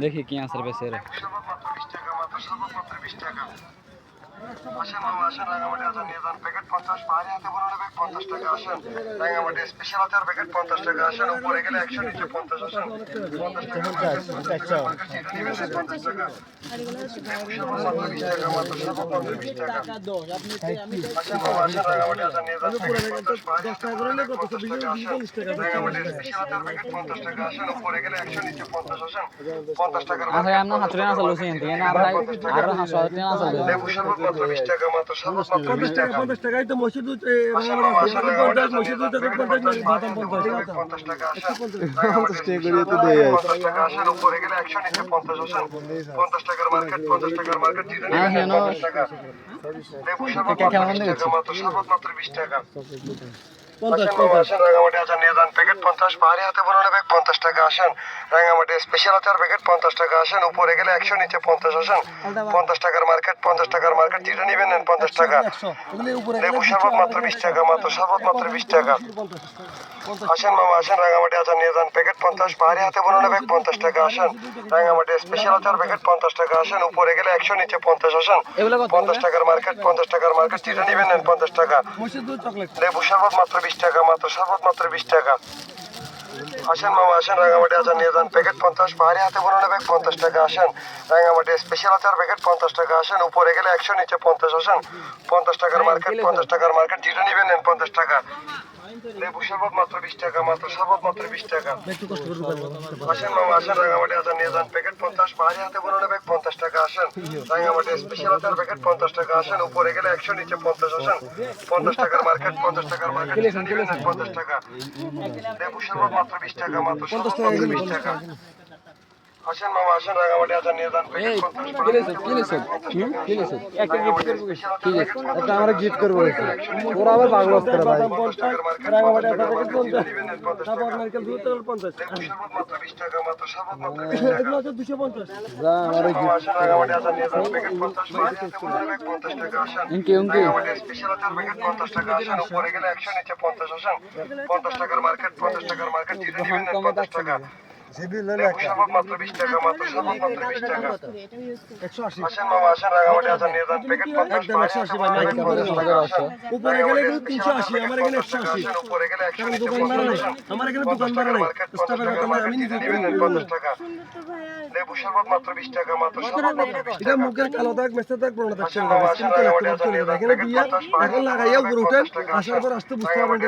দেখি কি আছে বেশি আসেন মামা আসেন রাঙামাটি আচার নিয়ে যান প্যাকেট 50 পাহাড়ি হাতে বড় নেবে 50 টাকা আসেন রাঙামাটি স্পেশাল আচার প্যাকেট 50 টাকা আসেন উপরে গেলে 100 নিচে 50 আসেন 50 টাকা 50 টাকা মাত্র 20 টাকা আসেন মামা আসেন রাঙামাটি আচার নিয়ে যান প্যাকেট 50 পাহাড়ি হাতে বড় নেবে 50 টাকা আসেন রাঙামাটি স্পেশাল আচার প্যাকেট 50 টাকা আসেন উপরে গেলে 100 নিচে 50 আসেন 50 টাকার আরে আমরা হাতুরে না চলছি কিন্তু না ভাই আর হাসতে না চলবে লেবু শরবত মাত্র 20 টাকা মাত্র শরবত মাত্র 20 টাকা 50 টাকাই তো মসজিদ মসজিদ 50 টাকা আসেন 50 টাকা করে তো দেয় 50 টাকা আসেন উপরে গেলে 100 নিচে 50 আসেন 50 টাকার মার্কেট 50 টাকার মার্কেট জিরো নিবেন 50 টাকা লেবু শরবত মাত্র 20 টাকা মাত্র শরবত মাত্র 20 টাকা 50 রাঙামাটি আচার নিয়ে যান প্যাকেট 50 পাহাড়ি হাতে বড় নেবে 50 টাকা আসেন রাঙামাটি স্পেশাল আচার প্যাকেট 50 টাকা আসেন উপরে গেলে 100 নিচে 50 আসেন 50 টাকার মার্কেট 50 টাকার মার্কেট জিরো নিবেন 50 টাকা লেবু শরবত মাত্র 20 টাকা মাত্র শরবত মাত্র 20 টাকা আসেন মামা আসেন রাঙামাটি আচার নিয়ে যান প্যাকেট 50 পাহাড়ি হাতে বড় নেবে 50 টাকা আসেন রাঙামাটি স্পেশাল আচার প্যাকেট 50 টাকা আসেন উপরে গেলে 100 নিচে 50 আসেন 50 টাকার মার্কেট 50 টাকার মার্কেট জিরো নিবেন 50 টাকা লেবু শরবত মাত্র 20 টাকা মাত্র শরবত মাত্র 20 টাকা আসেন মামা আসেন রাঙামাটি আচার নিয়ে যান প্যাকেট 50 পাহাড়ি হাতে বড় নেবে 50 টাকা আসেন রাঙামাটি স্পেশাল আচার প্যাকেট 50 টাকা আসেন উপরে গেলে 100 নিচে 50 আসেন 50 টাকার মার্কেট 50 টাকার মার্কেট জিরো নিবেন 50 টাকা লেবু শরবত মাত্র 20 টাকা মাত্র শরবত মাত্র 20 টাকা আসেন মামা আসেন রাঙামাটি আচার নিয়ে যান প্যাকেট 50 পাহাড়ি হাতে বড় নেবে 50 টাকা আসেন রাঙামাটি স্পেশাল আচার প্যাকেট 50 টাকা আসেন উপরে গেলে 100 নিচে 50 আসেন 50 টাকার মার্কেট 50 টাকার মার্কেট জিরো নিবেন 50 টাকা লেবু শরবত মাত্র 20 টাকা মাত্র শরবত মাত্র 20 টাকা আসেন মামা আসেন রাঙামাটি আচার নিয়ে যান প্যাকেট 50 একটা গিফট করব কি এটা আমরা গিফট করব ওরা আবার পাগল করে ভাই রাঙামাটি আচার প্যাকেট 50 তারপর নারকেল দুধ তেল 50 মাত্র 20 টাকা মাত্র শরবত মাত্র 20 টাকা এগুলো তো 250 যা আমারে গিফট রাঙামাটি আচার নিয়ে যান প্যাকেট 50 টাকা আসেন ইনকে রাঙামাটি স্পেশাল আচার প্যাকেট 50 টাকা আসেন উপরে গেলে 100 নিচে 50 আসেন 50 টাকার মার্কেট 50 টাকার মার্কেট জিরো নিবেন 50 টাকা লেবু শরবত মাত্র 20 টাকা মাত্র শরবত মাত্র 20 টাকা 180 আসেন মামা আসেন রাঙামাটি আচার নিয়ে যান প্যাকেট 50 180 ভাই মাইকিং করে উপরে গেলে কিন্তু 380 আমার এখানে 180 উপরে গেলে 100 নিচে দোকান ভাড়া নাই আমার এখানে দোকান ভাড়া নাই স্টাফের কথা আমি নিজে নিবেন 50 টাকা লেবু শরবত মাত্র 20 টাকা মাত্র শরবত মাত্র 20 এটা টাকা মুখের কালো দাগ মেস্তা দাগ বড় দাগ চলে যাবে স্কিন কালার চলে যাবে এখানে দিয়া এখন লাগাইয়া উপরে উঠেন আসার পর আসতে বুঝতে পারবেন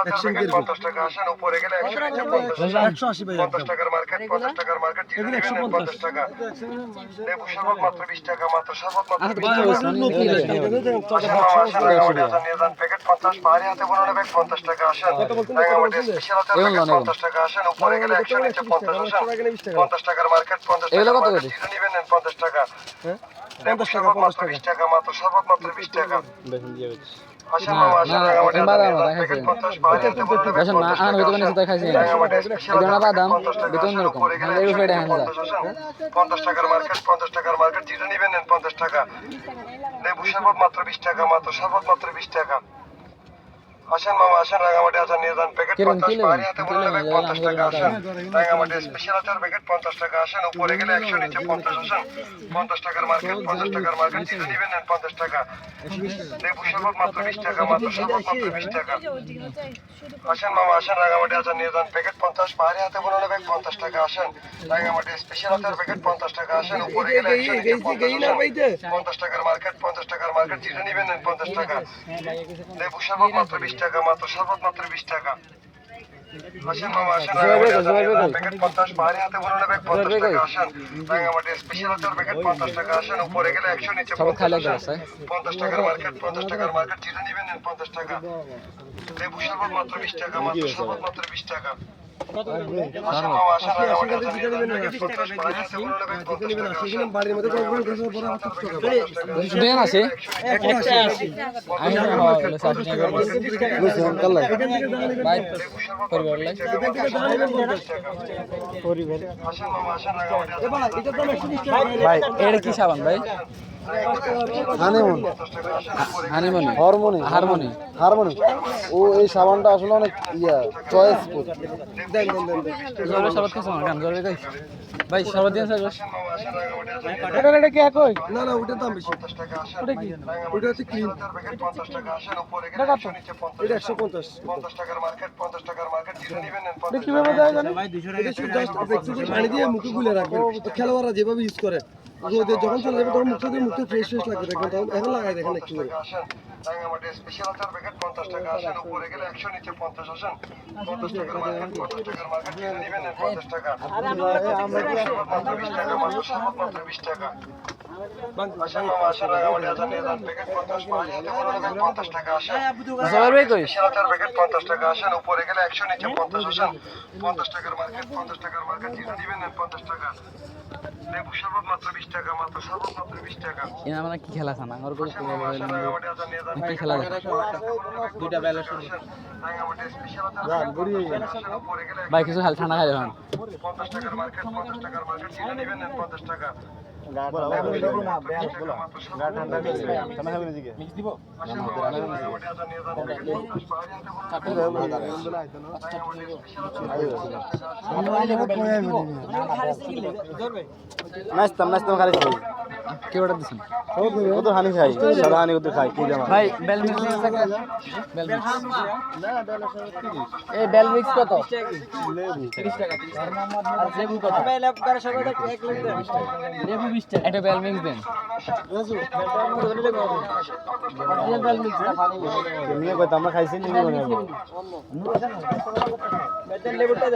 অ্যাকশন কি 50 টাকা আসেন উপরে গেলে 180 ভাই 50 টাকার মার্কেট 50 টাকার মার্কেট জিরো নিবেন 50 টাকা লেবু শরবত মাত্র 20 টাকা মাত্র শরবত মাত্র 20 টাকা নিয়ে যান প্যাকেট 50 পাহাড়ি হাতে বড় নেবে 50 টাকা আসেন রাঙামাটি স্পেশাল আচার প্যাকেট 50 টাকা আসেন উপরে গেলে 100 নিচে 50 আসেন 50 টাকার মার্কেট 50 টাকা মার্কেট জিরো নিবেন 50 টাকা লেবু শরবত মাত্র 20 টাকা মাত্র শরবত মাত্র 20 টাকা আসেন মামা আসেন রাঙামাটি প্যাকেট 50 পাহাড়ি হাতে বড় নেবে 50 টাকার মার্কেট 50 টাকার মার্কেট জিরো নিবেন 50 টাকা লেবু শরবত মাত্র 20 টাকা মাত্র শরবত মাত্র 20 টাকা আসেন মামা আসেন রাঙামাটি আচার নিয়ে যান প্যাকেট 50 পাহাড়ি হাতে বড় নেবে 50 টাকা আসেন রাঙামাটি স্পেশাল আচার প্যাকেট 50 টাকা আসেন উপরে গেলে 100 নিচে 50 আসেন 50 টাকার মার্কেট 50 টাকার মার্কেট জিরো নিবেন 50 টাকা লেবু শরবত মাত্র 20 টাকা মাত্র শরবত মাত্র 20 টাকা আসেন মামা আসেন রাঙামাটি আচার নিয়ে যান প্যাকেট 50 পাহাড়ি হাতে বড় নেবে 50 টাকা আসেন রাঙামাটি স্পেশাল আচার প্যাকেট 50 টাকা আসেন উপরে গেলে 100 নিচে 50 টাকার মার্কেট 50 টাকার মার্কেট জিরো নিবেন 50 টাকা লেবু শরবত মাত্র 20 টাকা মাত্র শরবত মাত্র 20 টাকা আসেন মামা আসেন প্যাকেট 50 পাহাড়ি হাতে বড় নেবে 50 টাকা আসেন রাঙামাটি স্পেশাল আচার প্যাকেট 50 টাকা আসেন উপরে গেলে 100 নিচে 50 টাকার মার্কেট 50 টাকার মার্কেট জিরো নিবেন 50 টাকা লেবু শরবত মাত্র 20 টাকা মাত্র শরবত মাত্র 20 টাকা আসেন মামা আসেন রাঙামাটি আচার নিয়ে যান প্যাকেট 50 পাহাড়ি হাতে বড় নেবে 50 টাকা আসেন বাড়ির মধ্যে বড় গাছের বড় দেন আছে ভাই এটা কি সাবান ভাই হানিমুন হানিমনি হরমোনি হারমোনি হারমোনি ও এই সাবানটা আসলে অনেক চয়েসফুল। জলের শরবত খাইছো না কেন জলের খাইছো ভাই শরবত দিন স্যার এটা কি একই? না না ওটার দাম বেশি। ওটা কি? ওটা হচ্ছে ক্লিন। এটা কত? এটা 150। 50 টাকার মার্কেট 50 টাকার মার্কেট যেটা নেবেন নেন এটা কিভাবে দেয় জানেন? এটা শুধু জাস্ট ফ্লেক্সিবল পানি দিয়ে মুখে গুলে রাখবেন। খেলোয়াড়রা যেভাবে ইউজ করে রোদে যখন চলে যাবে তখন মুখে ফ্রেশ লাগবে দেখবেন, তখন এখন লাগাই দেখেন একটু করে। আমাদের স্পেশাল চার প্যাকেট 50 টাকা আসেন, উপরে গেলে 100 নিচে 50 আসেন। 50 টাকার মার্কেট 50 টাকার মার্কেট যেটা নেবেন নেন 50 টাকা। আমরা 20 টাকা মাত্র 20 টাকা। আসেন মামা আসেন আগামী হাজার নিয়ে যান প্যাকেট 50 পাঁচ হাতে বড় নেবেন 50 টাকা আসেন। জলের ভাই কই স্পেশাল চার প্যাকেট 50 টাকা আসেন, উপরে গেলে 100 নিচে 50 আসেন। 50 টাকার মার্কেট 50 টাকার মার্কেট যেটা নেবেন নেন 50 টাকা। লেবু শরবত মাত্র 20 টাকা, মাত্র শরবত মাত্র 20 টাকা। এনা মানে কি খেলা খানা আর কোনো মামা আসেন আগামী হাজার নিয়ে যান কি খেলা দুইটা বেলা শুরু। আগামী স্পেশাল চার উপরে গেলে ভাই কিছু খাল ঠান্ডা খাই এখন 50 টাকার মার্কেট 50 টাকার মার্কেট যেটা নেবেন নেন 50 টাকা। নাচতাম খালি খাই। কে অর্ডার দিছেন কত হানি খাই, সাদা হানি কত খাই কি জামা। ভাই বেল মিক্স বেল মিক্স এই বেল মিক্স কত 30 টাকা আর লেবু কত লেবু 20 টাকা এটা বেল মিক্স দেন বেল মিক্স না পানি নিয়ে কত আমরা খাইছি নি মনে হয়। লেবুটা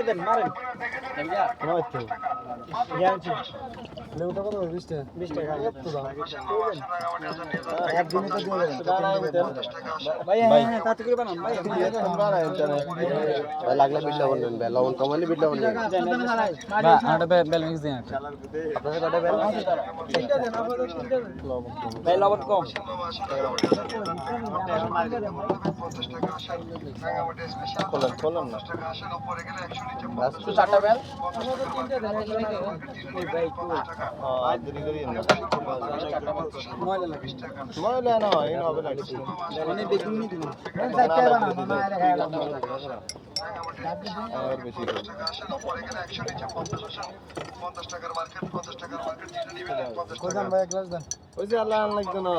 দেন মারেন কোন হচ্ছে লেবুটা কত 20 টাকা 20 টাকা এত দাম এক দিনে তো দিয়ে দেন ভাই হ্যাঁ তাতে করে বানান ভাই ভাই লাগলে বিল লবণ দেন, লবণ কমালে বিল লবণ দেন বা আটা বেল মিক্স দেন আপনাদের কত বেল আছে তারা ভাই লবণ কম খোলেন না বাস তো চারটা বেল ময়লা না হয় হবে না মানে বেগুনি দিন আর বেশি 50 টাকার মার্কেট 50 টাকার মার্কেট যেটা নেবেন 50 টাকা। কোন ভাই গ্লাস দেন ওই যে আল্লাহ লাগবে না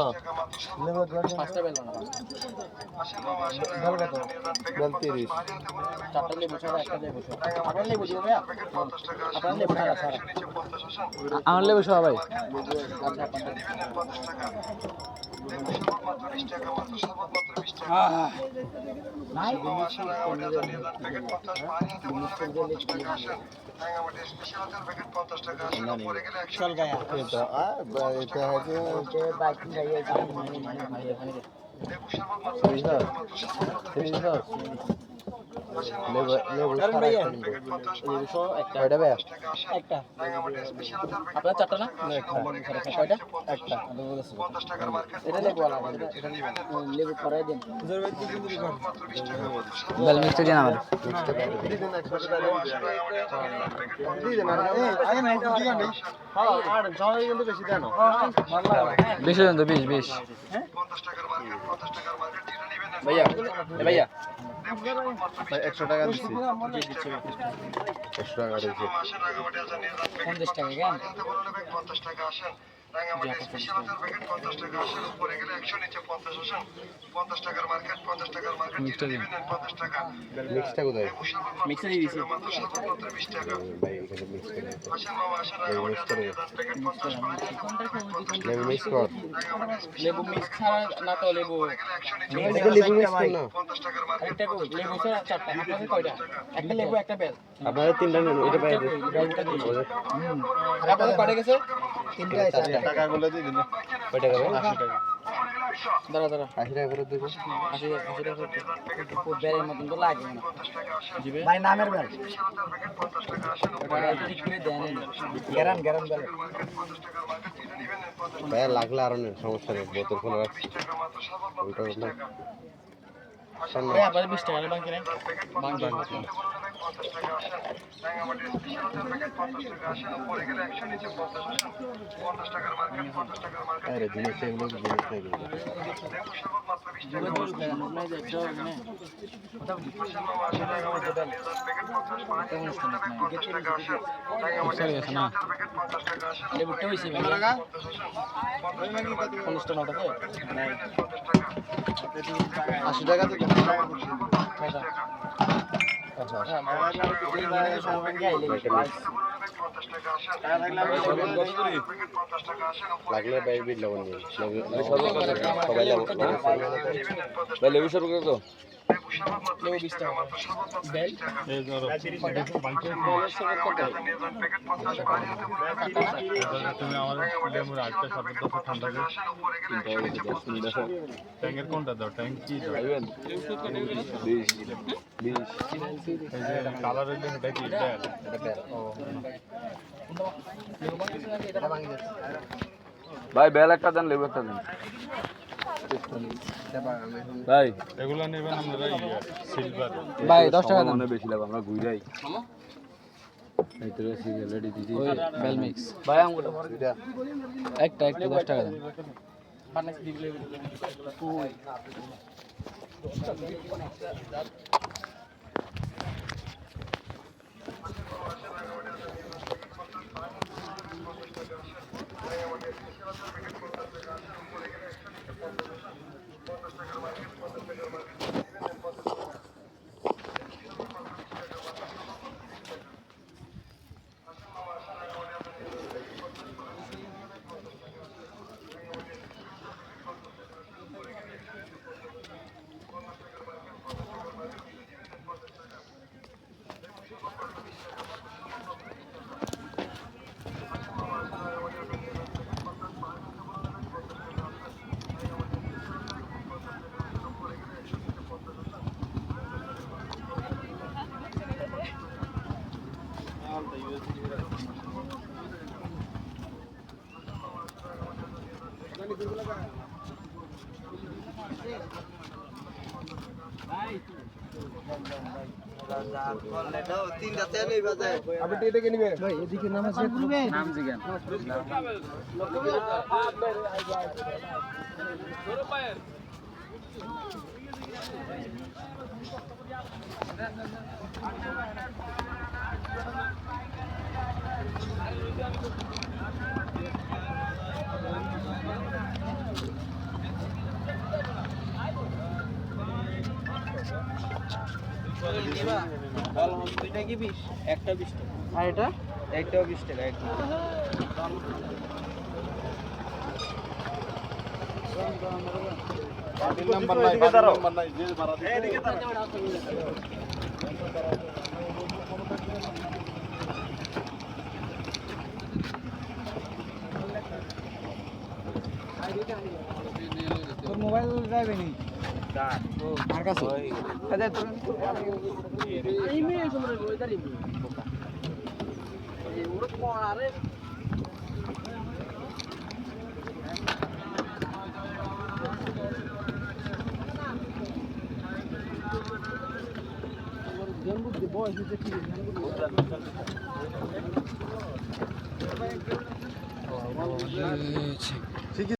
লেবু গ্লাস পাঁচটা বেল না আসেন মামা আসেন বেল কত বেল 30 চারটা লেবু ছাড়া একটা লেবু ছাড়া আপনার লেবু দিও ভাই 50 টাকা আসেন, আপনার লেবু ছাড়া ছাড়া নিচে 50 আসেন। আমার লেবু সহ ভাই যেটা নেবেন 50 টাকা। লেবু শরবত মাত্র 20 টাকা, মাত্র শরবত মাত্র 20 টাকা। মামা আসেন আগামী হাজার নিয়ে যান প্যাকেট 50 পাঁচ হাতে বড় নেবেন 50 টাকা আসেন। আগামী স্পেশাল আচার প্যাকেট 50 টাকা আসেন, উপরে গেলে 100 চল গায়া। এটা এটা হচ্ছে বাইকিং গাড়ি আছে লেবু শরবত মাত্র 20 30 টাকা, মাত্র শরবত মাত্র 20 টাকা। আসেন মামা আসেন লেবু আগামী ভাইয়া প্যাকেট 50 লেবু সহ একটা কয়টা ভাই একটা আগামী স্পেশাল আচার প্যাকেট আপনার চারটা না উপরে গেলে 100 কয়টা নিচে 50 একটা 50 টাকার মার্কেট এটা লেবু আলাদা যেটা নেবেন লেবু পরাই দেন মাত্র 20 টাকা, মাত্র শরবত বেল মিক্স দিন আমার বেশি দেন তো 20 20 50 টাকার মার্কেট 50 টাকার মার্কেট যেটা নেবেন ভাইয়া ভাইয়া 100 টাকা দিচ্ছি 100 টাকা দিচ্ছি 50 টাকা কেন 50 টাকা আসেন। রাঙ্গামাটি স্পেশাল আচার প্যাকেট 50 টাকা আসেন, উপরে গেলে 100 নিচে 50 আসেন। 50 টাকার মার্কেট 50 টাকার মার্কেট যেটা নেবেন 50 টাকা। মিক্সটা কোথায় মিক্সে দিয়ে দিছি মাত্র শরবত মাত্র 20 টাকা। ভাই এখানে মিক্স করে আসেন মামা আসেন রাঙ্গামাটি আচার নিয়ে যান প্যাকেট 50 পাঁচ হাতে বড় নেবেন 50 টাকা। লেবু মিক্স কর লেবু মিক্স ছাড়া না তো লেবু গেলে 100 নিচে এটা লেবু মিক্স কর না 50 টাকার মার্কেট একটা লেবু ছাড়া চারটা আপনাদের কয়টা একটা লেবু একটা বেল আপনাদের তিনটা নেন এটা পাই আপনাদের কয়টা গেছে টাকাগুলো দিয়ে দিন কয় টাকা ভাই 80 টাকা দাঁড়া দাঁড়া 80 টাকা করে দেবো 80 টাকা বেলের মতন তো লাগে না জিবে ভাই নামের বেল ঠিক করে দেন গ্যারান বেল ভাই লাগলে আর সমস্যা নেই বোতল খোলা রাখছি ওইটা আবার 20 টাকা বাকি নাই বাকি 50 টাকা আসেন রাঙ্গামাটি স্পেশাল প্যাকেট 50 টাকা আসেন উপরে গেলে 100 নিচে 50 আসেন 50 টাকার মার্কেট 50 টাকার মার্কেট আরে জিনিস এগুলো লেবু শরবত মাত্র 20 টাকা প্যাকেট 50 পানি 50 টাকা আসেন রাঙ্গামাটি স্পেশাল প্যাকেট 50 টাকা আসেন লেবুটা হইছে টাকা 50 টাকা থাকে 80 টাকা তো লাগলে বাইরে লবণ দিন লেবু শরবত কত লেবু 20 টাকা বেল এই ধরো তুমি আমার লেবুর আটটা শরবত দাও ঠান্ডা করে ট্যাঙ্কের কোনটা দাও ট্যাঙ্ক কি দাও 20 এই যে কালার হইলে এটা কি ও ভাই বেল একটা দেন লেবু একটা দেন ভাই এগুলা নেবেন আপনারা সিলভার ভাই 10 টাকা দেন বেশি লাভ আমরা ঘুরাই এই তো সিরিয়াল রেডি দিছি বেল মিক্স ভাই আঙ্গুটা একটা 10 টাকা দেন পানি দিবলে ভাই এদিকে নাম আছে নাম জিগান এটা কি 20 একটা 20 টাকা আর এটা একটাও 20 টাকা একটা নাম্বার নাই নাম্বার নাই যে ভাড়া দিতে এদিকে দাঁড়াও তোর মোবাইল যাবে নি আর কাছে আচ্ছা তোর এই মেয়ে তোমরা ওই দাঁড়ি এই ওর আরে জন্মদিন বয়স হচ্ছে কি জন্মদিন